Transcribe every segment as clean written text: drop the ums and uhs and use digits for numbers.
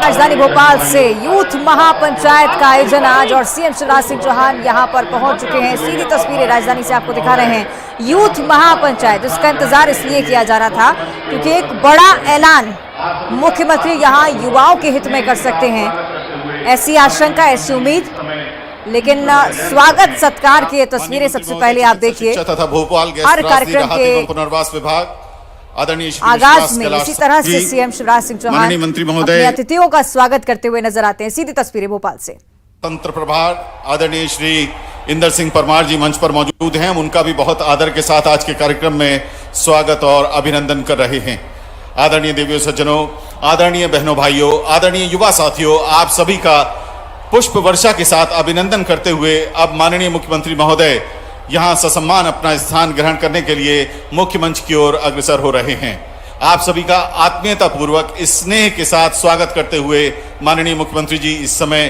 राजधानी भोपाल से यूथ महापंचायत का आयोजन आज और सीएम शिवराज सिंह चौहान यहां पर पहुंच चुके हैं। सीधी तस्वीरें राजधानी से आपको दिखा रहे हैं। यूथ महापंचायत, इसका इंतजार इसलिए किया जा रहा था क्योंकि एक बड़ा ऐलान मुख्यमंत्री यहां युवाओं के हित में कर सकते हैं, ऐसी आशंका, ऐसी उम्मीद। लेकिन स्वागत सत्कार की ये तस्वीरें सबसे पहले आप देखिए। हर कार्यक्रम के पुनर्वास विभाग आदरणीय आगाज में इसी तरह से सीएम शिवराज सिंह चौहान मंत्री महोदय अपने अतिथियों का स्वागत करते हुए नजर आते हैं। सीधी तस्वीरें भोपाल से। तंत्र प्रभार आदरणीय श्री इंदर सिंह परमार जी मंच पर मौजूद हैं। उनका भी बहुत आदर के साथ आज के कार्यक्रम में स्वागत और अभिनंदन कर रहे हैं। आदरणीय देवियों सज्जनों, आदरणीय बहनों भाइयों, आदरणीय युवा साथियों, आप सभी का पुष्प वर्षा के साथ अभिनंदन करते हुए अब माननीय मुख्यमंत्री महोदय यहां ससम्मान अपना स्थान ग्रहण करने के लिए मुख्य मंच की ओर अग्रसर हो रहे हैं। आप सभी का आत्मीयता पूर्वक स्नेह के साथ स्वागत करते हुए माननीय मुख्यमंत्री जी इस समय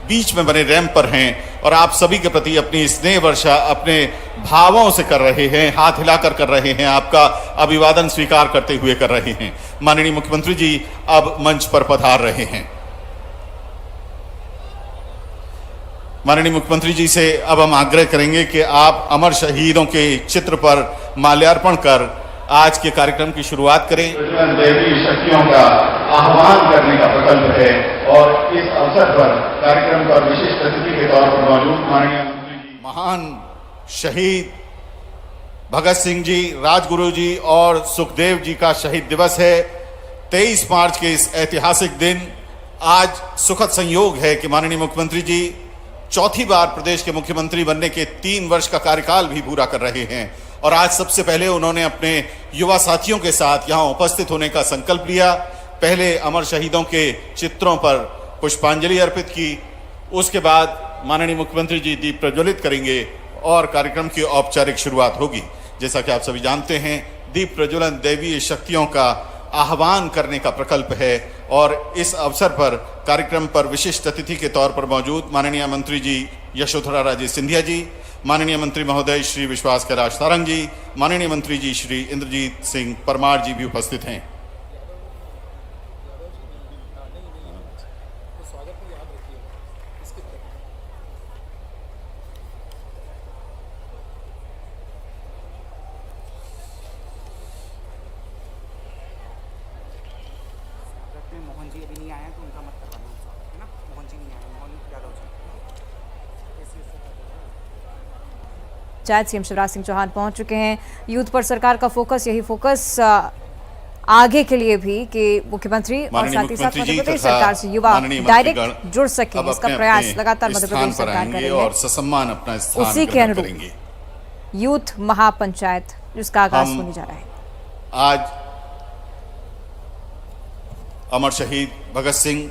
बीच में बने रैंप पर हैं और आप सभी के प्रति अपनी स्नेह वर्षा अपने भावों से कर रहे हैं, हाथ हिलाकर कर रहे हैं, आपका अभिवादन स्वीकार करते हुए कर रहे हैं। माननीय मुख्यमंत्री जी अब मंच पर पधार रहे हैं। माननीय मुख्यमंत्री जी से अब हम आग्रह करेंगे कि आप अमर शहीदों के चित्र पर माल्यार्पण कर आज के कार्यक्रम की शुरुआत करें। देवी शक्तियों का आह्वान करने का प्रकल्प है और इस अवसर पर कार्यक्रम पर विशिष्ट अतिथि के तौर पर मौजूद माननीय मंत्री जी, महान शहीद भगत सिंह जी, राजगुरु जी और सुखदेव जी का शहीद दिवस है। 23 मार्च के इस ऐतिहासिक दिन आज सुखद संयोग है कि माननीय मुख्यमंत्री जी चौथी बार प्रदेश के मुख्यमंत्री बनने के 3 वर्ष का कार्यकाल भी पूरा कर रहे हैं और आज सबसे पहले उन्होंने अपने युवा साथियों के साथ यहां उपस्थित होने का संकल्प लिया। पहले अमर शहीदों के चित्रों पर पुष्पांजलि अर्पित की, उसके बाद माननीय मुख्यमंत्री जी दीप प्रज्वलित करेंगे और कार्यक्रम की औपचारिक शुरुआत होगी। जैसा कि आप सभी जानते हैं, दीप प्रज्वलन दैवीय शक्तियों का आह्वान करने का प्रकल्प है और इस अवसर पर कार्यक्रम पर विशिष्ट अतिथि के तौर पर मौजूद माननीय मंत्री जी यशोधरा राजे सिंधिया जी, माननीय मंत्री महोदय श्री विश्वास कैलाश सारंग जी, माननीय मंत्री जी श्री इंद्रजीत सिंह परमार जी भी उपस्थित हैं। मोहन जी अभी नहीं आए तो उनका मत करवाना है ना। मोहन जी नहीं आए, मोहन यादव जी। सीएम शिवराज सिंह चौहान पहुंच चुके हैं। यूथ पर सरकार का फोकस, यही फोकस आगे के लिए भी कि मुख्यमंत्री और साथ ही साथ मध्य प्रदेश सरकार से युवा डायरेक्ट जुड़ सके, इसका प्रयास लगातार मध्य प्रदेश सरकार कर रही है और ससम्मान अपना स्थान उसी के अनुरूप यूथ महापंचायत जिसका आगाज होने जा रहा है। आज अमर शहीद भगत सिंह,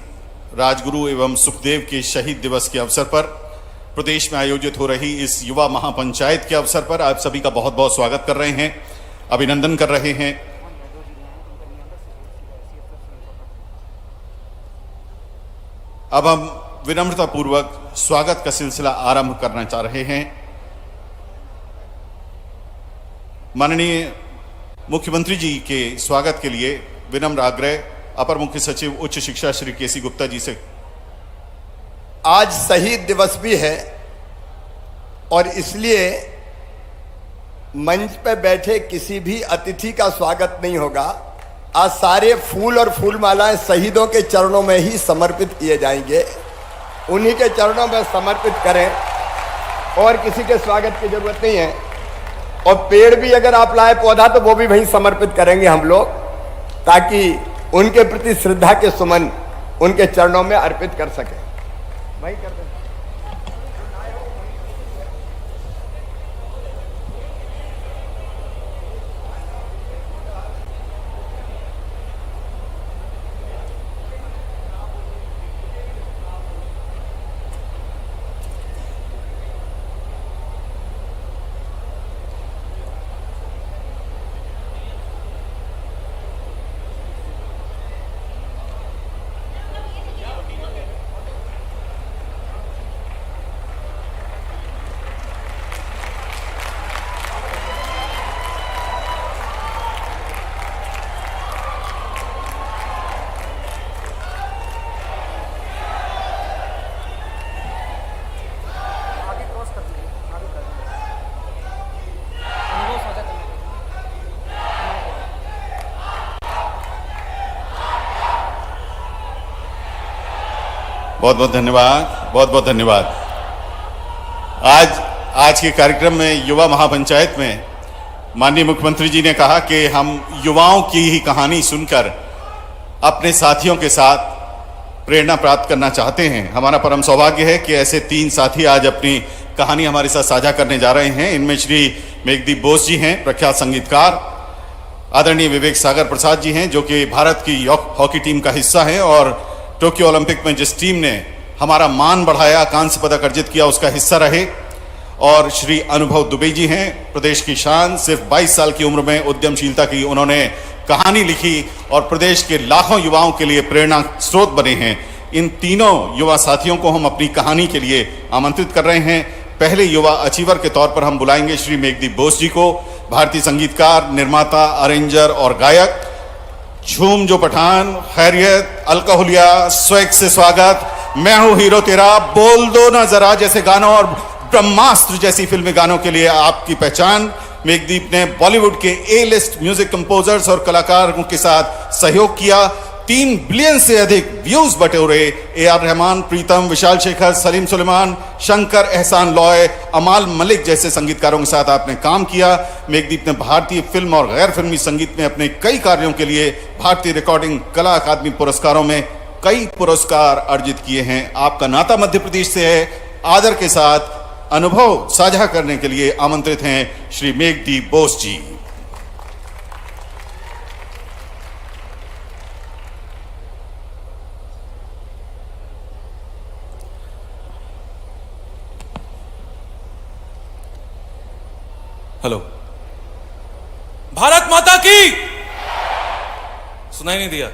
राजगुरु एवं सुखदेव के शहीद दिवस के अवसर पर प्रदेश में आयोजित हो रही इस युवा महापंचायत के अवसर पर आप सभी का बहुत बहुत स्वागत कर रहे हैं, अभिनंदन कर रहे हैं। अब हम विनम्रता पूर्वक स्वागत का सिलसिला आरंभ करना चाह रहे हैं। माननीय मुख्यमंत्री जी के स्वागत के लिए विनम्र आग्रह अपर मुख्य सचिव उच्च शिक्षा श्री केसी गुप्ता जी से। आज शहीद दिवस भी है और इसलिए मंच पर बैठे किसी भी अतिथि का स्वागत नहीं होगा। आज सारे फूल और फूल मालाएं शहीदों के चरणों में ही समर्पित किए जाएंगे, उन्हीं के चरणों में समर्पित करें और किसी के स्वागत की जरूरत नहीं है। और पेड़ भी अगर आप लाए पौधा तो वो भी वहीं समर्पित करेंगे हम लोग, ताकि उनके प्रति श्रद्धा के सुमन उनके चरणों में अर्पित कर सके। वही कर दें। बहुत बहुत धन्यवाद, बहुत बहुत धन्यवाद। आज के कार्यक्रम में युवा महापंचायत में माननीय मुख्यमंत्री जी ने कहा कि हम युवाओं की ही कहानी सुनकर अपने साथियों के साथ प्रेरणा प्राप्त करना चाहते हैं। हमारा परम सौभाग्य है कि ऐसे 3 साथी आज अपनी कहानी हमारे साथ साझा करने जा रहे हैं। इनमें श्री मेघदीप बोस जी हैं, प्रख्यात संगीतकार। आदरणीय विवेक सागर प्रसाद जी हैं, जो कि भारत की हॉकी टीम का हिस्सा हैं और टोक्यो ओलंपिक में जिस टीम ने हमारा मान बढ़ाया, कांस्य पदक अर्जित किया, उसका हिस्सा रहे। और श्री अनुभव दुबे जी हैं, प्रदेश की शान। सिर्फ 22 साल की उम्र में उद्यमशीलता की उन्होंने कहानी लिखी और प्रदेश के लाखों युवाओं के लिए प्रेरणा स्रोत बने हैं। इन तीनों युवा साथियों को हम अपनी कहानी के लिए आमंत्रित कर रहे हैं। पहले युवा अचीवर के तौर पर हम बुलाएंगे श्री मेघदीप बोस जी को, भारतीय संगीतकार, निर्माता, अरेंजर और गायक। झूम जो पठान, खैरियत, अल्कोहलिया, स्वैग से स्वागत, मैं हूं हीरो तेरा, बोल दो ना जरा जैसे गानों और ब्रह्मास्त्र जैसी फिल्मी गानों के लिए आपकी पहचान। मेघदीप ने बॉलीवुड के A-लिस्ट म्यूजिक कंपोजर्स और कलाकारों के साथ सहयोग किया। 3 बिलियन से अधिक व्यूज बटोरे। AR रहमान, प्रीतम, विशाल शेखर, सलीम सुलेमान, शंकर, एहसान लॉय, अमाल मलिक जैसे संगीतकारों के साथ आपने काम किया। मेघदीप ने भारतीय फिल्म और गैर फिल्मी संगीत में अपने कई कार्यों के लिए भारतीय रिकॉर्डिंग कला अकादमी पुरस्कारों में कई पुरस्कार अर्जित किए हैं। आपका नाता मध्य प्रदेश से है। आदर के साथ अनुभव साझा करने के लिए आमंत्रित हैं श्री मेघदीप बोस जी। हेलो, भारत माता की, सुनाई नहीं दिया,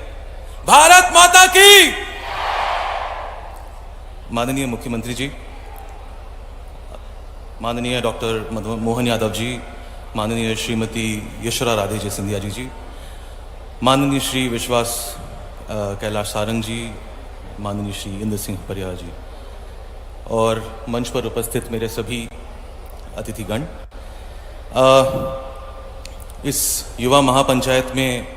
भारत माता की। माननीय मुख्यमंत्री जी, माननीय डॉक्टर मोहन यादव जी, माननीय श्रीमती यशोरा राधे जी सिंधिया जी, माननीय श्री विश्वास कैलाश सारंग जी, माननीय श्री इंद्र सिंह परिहार जी और मंच पर उपस्थित मेरे सभी अतिथिगण, इस युवा महापंचायत में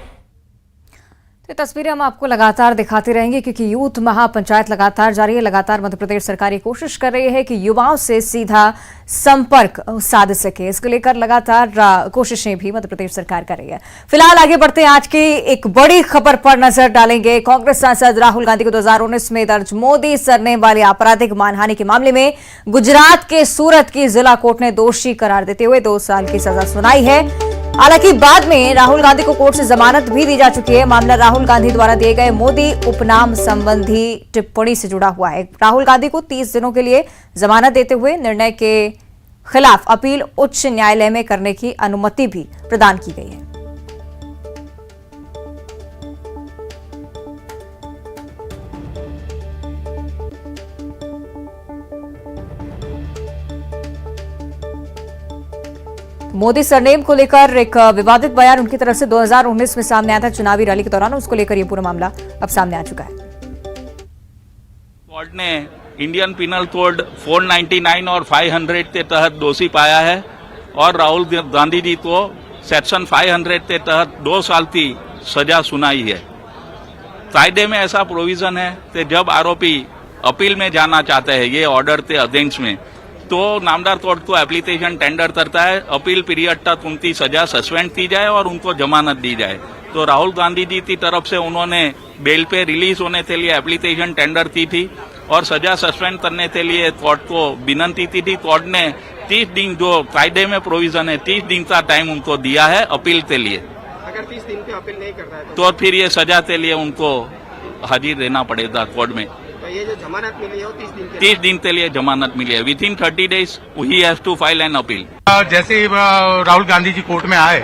तो तस्वीरें हम आपको लगातार दिखाते रहेंगे क्योंकि यूथ महापंचायत लगातार जारी है। लगातार मध्य प्रदेश सरकार ये कोशिश कर रही है कि युवाओं से सीधा संपर्क साध सके। इसको लेकर लगातार कोशिशें भी मध्य प्रदेश सरकार कर रही है। फिलहाल आगे बढ़ते हैं, आज की एक बड़ी खबर पर नजर डालेंगे। कांग्रेस सांसद राहुल गांधी को 2019 में दर्ज मोदी सरनेम वाले आपराधिक मानहानि के मामले में गुजरात के सूरत की जिला कोर्ट ने दोषी करार देते हुए 2 साल की सजा सुनाई है। हालांकि बाद में राहुल गांधी को कोर्ट से जमानत भी दी जा चुकी है। मामला राहुल गांधी द्वारा दिए गए मोदी उपनाम संबंधी टिप्पणी से जुड़ा हुआ है। राहुल गांधी को 30 दिनों के लिए जमानत देते हुए निर्णय के खिलाफ अपील उच्च न्यायालय में करने की अनुमति भी प्रदान की गई है। मोदी सरनेम को लेकर एक विवादित बयान उनकी तरफ से 2019 में सामने आया था चुनावी रैली के दौरान। उसको लेकर ये पूरा मामला अब सामने आ चुका है। कोर्ट ने इंडियन पिनल कोड 499 और 500 के तहत दोषी पाया है और राहुल गांधी जी को सेक्शन 500 के तहत 2 साल की सजा सुनाई है। कायदे में ऐसा प्रोविजन है कि जब आरोपी अपील में जाना चाहते हैं ये ऑर्डर के अगेंस्ट में, तो नामदार कोर्ट को एप्लीकेशन टेंडर करता है, अपील पीरियड तक उनकी सजा सस्पेंड की जाए और उनको जमानत दी जाए। तो राहुल गांधी जी की तरफ से उन्होंने बेल पे रिलीज होने के लिए एप्लीकेशन टेंडर की थी और सजा सस्पेंड करने के लिए कोर्ट को विनती की थी। कोर्ट ने 30 दिन, जो कायदे में प्रोविजन है, 30 दिन का टाइम उनको दिया है अपील के लिए। अगर 30 दिन पे अपील नहीं करता है तो फिर ये सजा के लिए उनको हाजिर रहना पड़ेगा कोर्ट में। तो ये जो जमानत मिली है वो 30 दिन के लिए जमानत मिली है। विद इन 30 days ही has to file an appeal. जैसे राहुल गांधी जी कोर्ट में आए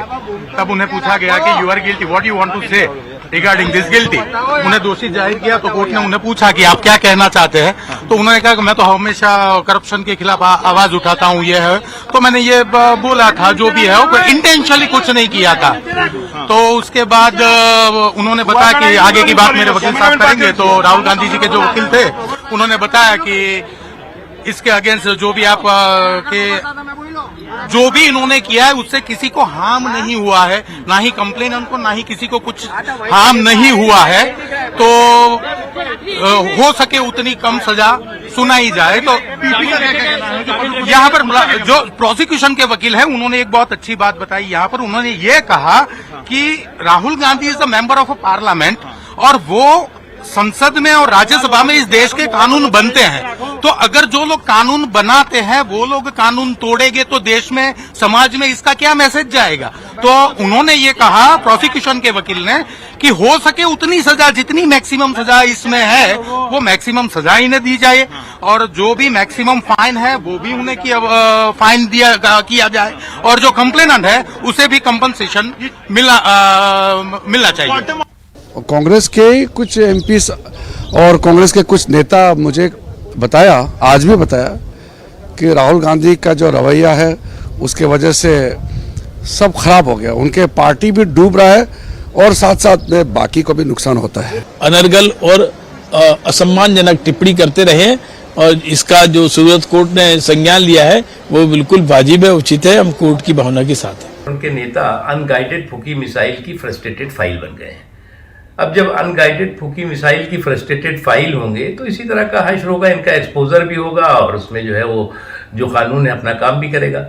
तब उन्हें पूछा गया कि you are guilty, what you want to say regarding this guilty. उन्हें दोषी जाहिर किया तो कोर्ट ने उन्हें पूछा कि आप क्या कहना चाहते हैं, तो उन्होंने कहा कि मैं तो हमेशा करप्शन के खिलाफ आवाज उठाता हूँ, ये है। तो मैंने ये बोला था, जो भी है वो इंटेंशनली कुछ नहीं किया था। तो उसके बाद उन्होंने बताया कि आगे की बात मेरे वकील साहब करेंगे। तो राहुल गांधी जी के जो वकील थे उन्होंने बताया कि इसके अगेंस्ट जो भी आप के जो भी इन्होंने किया है उससे किसी को हार्म नहीं हुआ है, ना ही कंप्लेनेंट को, ना ही किसी को कुछ हार्म नहीं हुआ है। तो हो सके उतनी कम सजा सुनाई जाए। तो यहाँ पर जो प्रोसिक्यूशन के वकील हैं उन्होंने एक बहुत अच्छी बात बताई। यहाँ पर उन्होंने ये कहा कि Rahul Gandhi is a member of a parliament और वो संसद में और राज्यसभा में इस देश के कानून बनते हैं। तो अगर जो लोग कानून बनाते हैं वो लोग कानून तोड़ेंगे तो देश में, समाज में इसका क्या मैसेज जाएगा। तो उन्होंने ये कहा प्रोसिक्यूशन के वकील ने कि हो सके उतनी सजा, जितनी मैक्सिमम सजा इसमें है वो मैक्सिमम सजा इन्हें दी जाए और जो भी मैक्सिमम फाइन है वो भी उन्हें फाइन किया जाए और जो कंप्लेनेंट है उसे भी कंपनसेशन मिलना चाहिए। कांग्रेस के कुछ एमपी और कांग्रेस के कुछ नेता मुझे बताया, आज भी बताया कि राहुल गांधी का जो रवैया है उसके वजह से सब खराब हो गया, उनके पार्टी भी डूब रहा है और साथ साथ में बाकी को भी नुकसान होता है। अनर्गल और असम्मानजनक टिप्पणी करते रहे और इसका जो सूरत कोर्ट ने संज्ञान लिया है वो बिल्कुल वाजिब है, उचित है, हम कोर्ट की भावना के साथ हैं। उनके नेता अनगाइडेड फूकी मिसाइल की फ्रस्ट्रेटेड फाइल बन गए हैं। अब जब अनगाइडेड फूकी मिसाइल की फ्रस्ट्रेटेड फाइल होंगे तो इसी तरह का हश्र होगा, इनका एक्सपोजर भी होगा और उसमें जो है वो जो कानून है अपना काम भी करेगा।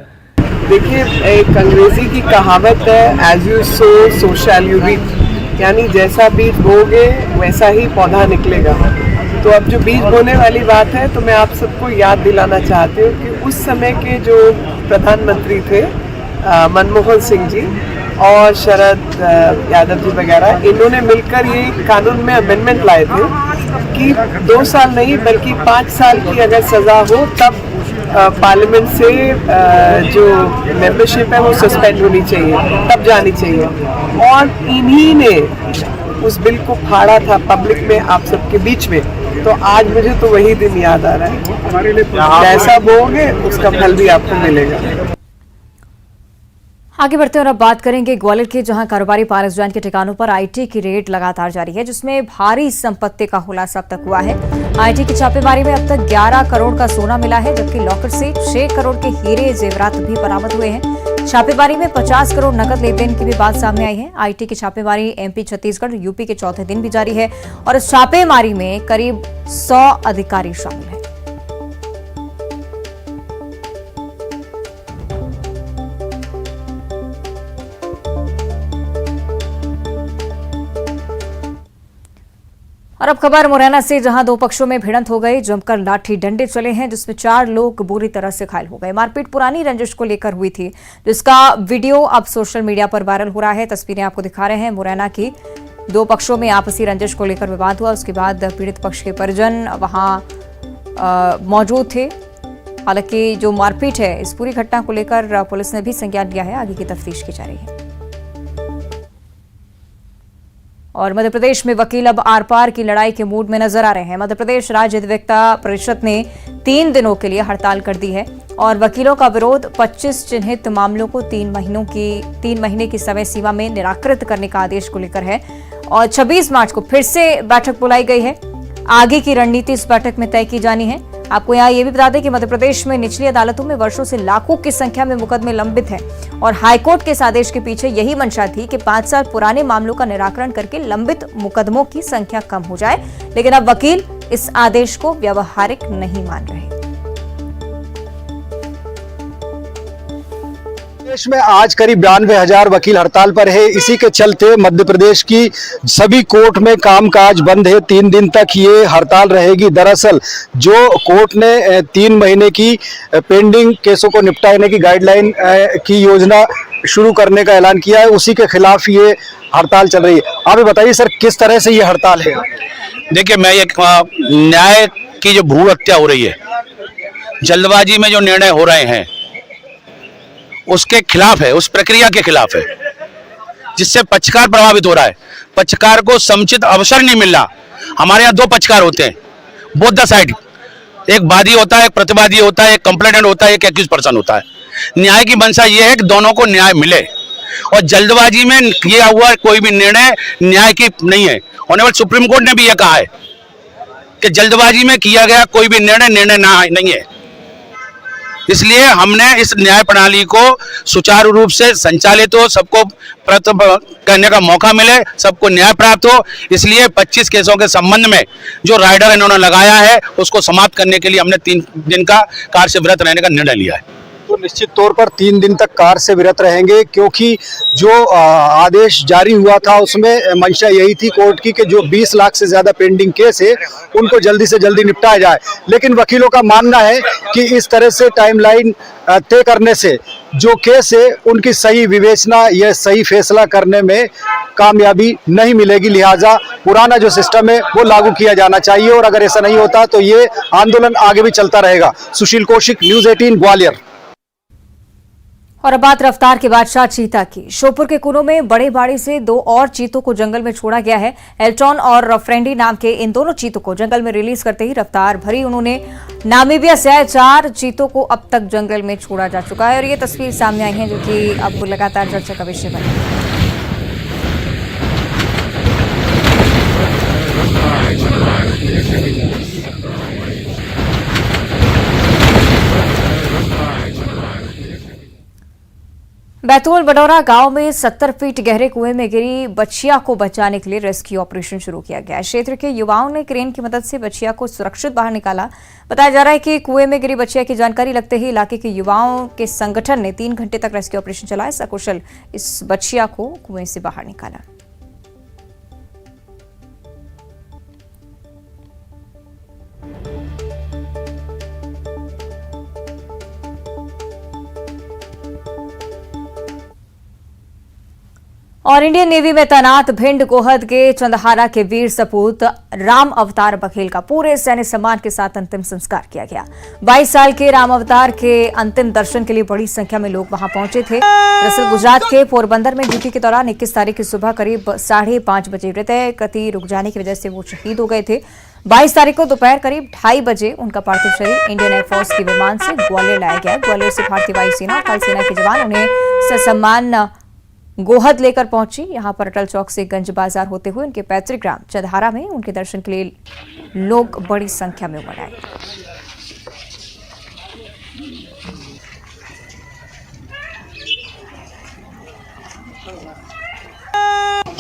देखिए, एक अंग्रेजी की कहावत है, as you sow so shall you reap, यानी जैसा बीज बोगे वैसा ही पौधा निकलेगा। तो अब जो बीज बोने वाली बात है तो मैं आप सबको याद दिलाना चाहती हूँ कि उस समय के जो प्रधानमंत्री थे मनमोहन सिंह जी और शरद यादव जी वगैरह, इन्होंने मिलकर ये कानून में अमेंडमेंट लाए थे कि 2 साल नहीं बल्कि 5 साल की अगर सज़ा हो तब पार्लियामेंट से जो मेंबरशिप है वो सस्पेंड होनी चाहिए, तब जानी चाहिए। और इन्हीं ने उस बिल को फाड़ा था पब्लिक में, आप सबके बीच में। तो आज मुझे तो वही दिन याद आ रहा है, जैसा बोओगे उसका फल भी आपको मिलेगा। आगे बढ़ते हैं और अब बात करेंगे ग्वालियर के, जहां कारोबारी पारस जैन के ठिकानों पर आईटी की रेड लगातार जारी है, जिसमें भारी संपत्ति का खुलासा अब तक हुआ है। आईटी की छापेमारी में अब तक 11 करोड़ का सोना मिला है, जबकि लॉकर से 6 करोड़ के हीरे जेवरात भी बरामद हुए हैं। छापेमारी में 50 करोड़ नकद लेन देन की भी बात सामने आई है। आईटी की छापेमारी एमपी, छत्तीसगढ़, यूपी के चौथे दिन भी जारी है और इस छापेमारी में करीब 100 अधिकारी शामिल हैं। और अब खबर मुरैना से, जहां 2 पक्षों में भिड़ंत हो गई, जमकर लाठी डंडे चले हैं, जिसमें 4 लोग बुरी तरह से घायल हो गए। मारपीट पुरानी रंजिश को लेकर हुई थी, जिसका वीडियो अब सोशल मीडिया पर वायरल हो रहा है। तस्वीरें आपको दिखा रहे हैं मुरैना की। 2 पक्षों में आपसी रंजिश को लेकर विवाद हुआ, उसके बाद पीड़ित पक्ष के परिजन वहां मौजूद थे। हालांकि जो मारपीट है, इस पूरी घटना को लेकर पुलिस ने भी संज्ञान लिया है, आगे की तफ्तीश की जा रही है। और मध्य प्रदेश में वकील अब आर पार की लड़ाई के मूड में नजर आ रहे हैं। मध्य प्रदेश राज्य अधिवक्ता परिषद ने 3 दिनों के लिए हड़ताल कर दी है और वकीलों का विरोध 25 चिन्हित मामलों को 3 महीने की समय सीमा में निराकृत करने का आदेश को लेकर है। और 26 मार्च को फिर से बैठक बुलाई गई है। आगे की रणनीति इस बैठक में तय की जानी है। आपको यहाँ ये भी बता दें कि मध्य प्रदेश में निचली अदालतों में वर्षों से लाखों की संख्या में मुकदमे लंबित हैं और हाईकोर्ट के इस आदेश के पीछे यही मंशा थी कि 5 साल पुराने मामलों का निराकरण करके लंबित मुकदमों की संख्या कम हो जाए। लेकिन अब वकील इस आदेश को व्यावहारिक नहीं मान रहे। देश में आज करीब 92,000 वकील हड़ताल पर है। इसी के चलते मध्य प्रदेश की सभी कोर्ट में कामकाज बंद है। 3 दिन तक ये हड़ताल रहेगी। दरअसल जो कोर्ट ने 3 महीने की पेंडिंग केसों को निपटाने की गाइडलाइन की योजना शुरू करने का ऐलान किया है, उसी के खिलाफ ये हड़ताल चल रही है। आप बताइए सर, किस तरह से ये हड़ताल है? देखिए, मैं एक न्याय की जो भ्रूण हत्या हो रही है, जल्दबाजी में जो निर्णय हो रहे हैं, उसके खिलाफ है, उस प्रक्रिया के खिलाफ है, जिससे पक्षकार प्रभावित हो रहा है। पक्षकार को समुचित अवसर नहीं मिल रहा। हमारे यहाँ 2 पक्षकार होते हैं, बोथ द साइड। एक वादी होता है, एक प्रतिवादी होता है, एक कंप्लेनेंट होता है, एक एक्यूज पर्सन होता है। न्याय की मंशा ये है कि दोनों को न्याय मिले और जल्दबाजी में किया हुआ कोई भी निर्णय न्याय की नहीं है। ऑनरेबल सुप्रीम कोर्ट ने भी यह कहा है कि जल्दबाजी में किया गया कोई भी निर्णय नहीं है। इसलिए हमने इस न्याय प्रणाली को सुचारू रूप से संचालित हो, सबको करने का मौका मिले, सबको न्याय प्राप्त हो। इसलिए 25 केसों के संबंध में जो राइडर इन्होंने लगाया है उसको समाप्त करने के लिए हमने 3 दिन का कार से विरत रहने का निर्णय लिया है। तो निश्चित तौर पर 3 दिन तक कार से विरत रहेंगे, क्योंकि जो आदेश जारी हुआ था उसमें मंशा यही थी कोर्ट की कि जो 20 लाख से ज्यादा पेंडिंग केस है उनको जल्दी से जल्दी निपटाया जाए। लेकिन वकीलों का मानना है कि इस तरह से टाइमलाइन तय करने से जो केस है उनकी सही विवेचना या सही फैसला करने में कामयाबी नहीं मिलेगी। लिहाजा पुराना जो सिस्टम है वो लागू किया जाना चाहिए, और अगर ऐसा नहीं होता तो ये आंदोलन आगे भी चलता रहेगा। सुशील कौशिक, न्यूज़ 18 ग्वालियर। और अब बात रफ्तार के बादशाह चीता की। श्योपुर के कुनों में बड़े बाड़ी से 2 और चीतों को जंगल में छोड़ा गया है। एल्टॉन और फ्रेंडी नाम के इन दोनों चीतों को जंगल में रिलीज करते ही रफ्तार भरी उन्होंने नामीबिया से आए 4 चीतों को अब तक जंगल में छोड़ा जा चुका है, और ये तस्वीर सामने आई है जो कि अब लगातार चर्चा का विषय बनी है। बैतूल बडौरा गांव में 70 फीट गहरे कुएं में गिरी बच्चिया को बचाने के लिए रेस्क्यू ऑपरेशन शुरू किया गया है। क्षेत्र के युवाओं ने क्रेन की मदद से बच्चिया को सुरक्षित बाहर निकाला। बताया जा रहा है कि कुएं में गिरी बच्चिया की जानकारी लगते ही इलाके के युवाओं के संगठन ने 3 घंटे तक रेस्क्यू ऑपरेशन चलाया। सकुशल इस बच्चिया को कुएं से बाहर निकाला। और इंडियन नेवी में तैनात भिंड गोहद के चंदहारा के वीर सपूत राम अवतार बघेल का पूरे सैन्य सम्मान के साथ अंतिम संस्कार किया गया। 22 साल के राम अवतार के अंतिम दर्शन के लिए बड़ी संख्या में लोग वहां पहुंचे थे। दरअसल गुजरात के पोरबंदर में ड्यूटी के दौरान 21 तारीख की सुबह करीब 5:30 बजे हृदय गति रुक जाने की वजह से वो शहीद हो गए थे। 22 तारीख को दोपहर करीब 2:30 बजे उनका पार्थिव शरीर इंडियन एयरफोर्स के विमान से ग्वालियर लाया गया। ग्वालियर से भारतीय वायुसेना और थल सेना के जवान उन्हें ससम्मान गोहद लेकर पहुंची। यहां पर अटल चौक से गंज बाजार होते हुए उनके पैतृक ग्राम चंदहारा में उनके दर्शन के लिए लोग बड़ी संख्या में उमड़ आए।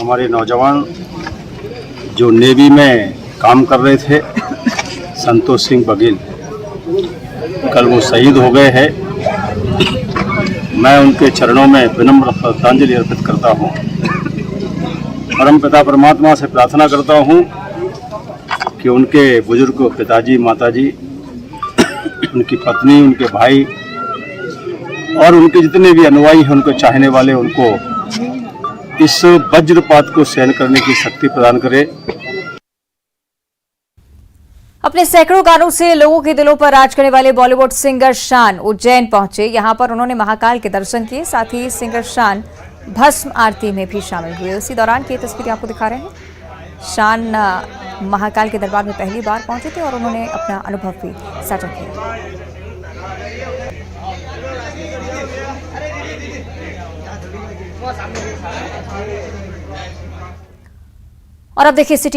हमारे नौजवान जो नेवी में काम कर रहे थे, संतोष सिंह बघेल, कल वो शहीद हो गए हैं। मैं उनके चरणों में विनम्र श्रद्धांजलि अर्पित करता हूँ। परमपिता परमात्मा से प्रार्थना करता हूँ कि उनके बुजुर्ग पिताजी, माताजी, उनकी पत्नी, उनके भाई और उनके जितने भी अनुयायी हैं, उनको चाहने वाले, उनको इस वज्रपात को सहन करने की शक्ति प्रदान करे। अपने सैकड़ों गानों से लोगों के दिलों पर राज करने वाले बॉलीवुड सिंगर शान उज्जैन पहुंचे। यहां पर उन्होंने महाकाल के दर्शन किए। साथ ही सिंगर शान भस्म आरती में भी शामिल हुए। उसी दौरान की तस्वीरें आपको दिखा रहे हैं। शान महाकाल के दरबार में पहली बार पहुंचे थे और उन्होंने अपना अनुभव भी साझा किया। और अब देखिए सिटी